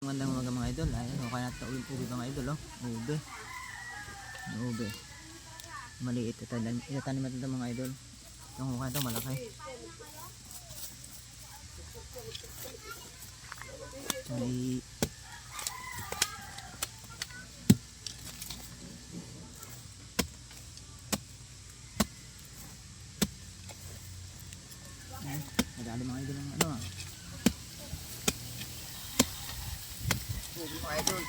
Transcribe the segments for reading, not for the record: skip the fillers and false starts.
Magandang umaga mga idol. Ayan, okay natin ube mga idol. Oh. Ube. Ube. Maliit. Itatanim natin ito mga idol. Yung hukay ito malaki. May madali mga idol ng ano ah. Ube mga idol.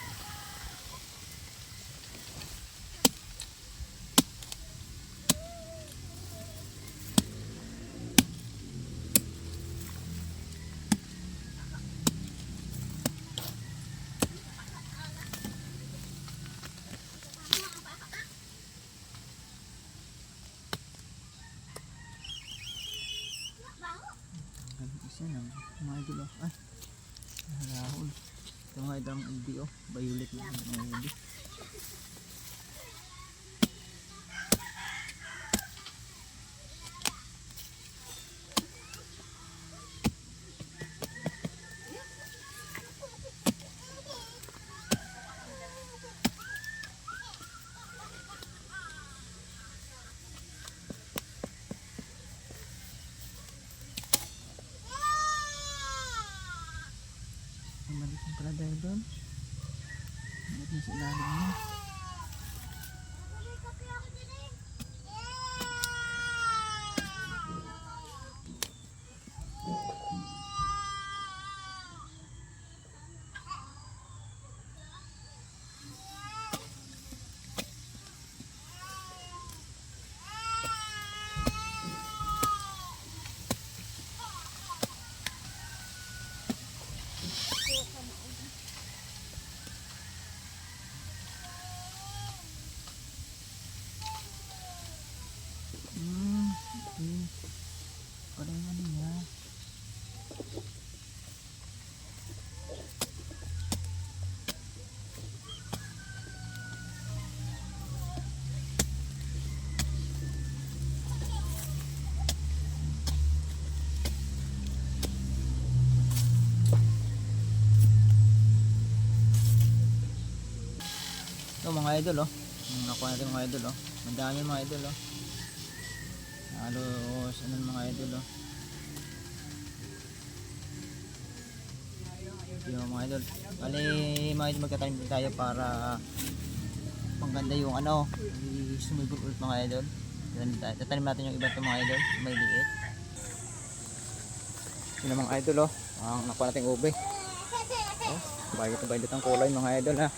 Isa na mga idol oh. Ay, narahol. Ito mga idol ang ubi oh. Violet na mga ubi. Maliit yung pala dahil doon. Maliit na sa ilalim niya. Okay. Pala yung ano niya. Ito mga idol oh. Nakuha natin mga idol oh. Madami mga idol oh. Halos ano mga idol oh. Yung mga idol. Bali mga idol magkatanim din tayo para pangganda yung ano. Sumibol ulit mga idol. Tatanim natin yung iba itong mga idol. May liit. Yun ang mga idol oh. Ang nakuha natin ube. Oh, bayot ang kulay mga idol ha.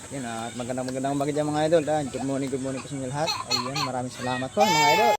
Yan at magandang umaga dyan mga idol. Good morning po sa inyo lahat. Ayan, maraming salamat po mga idol.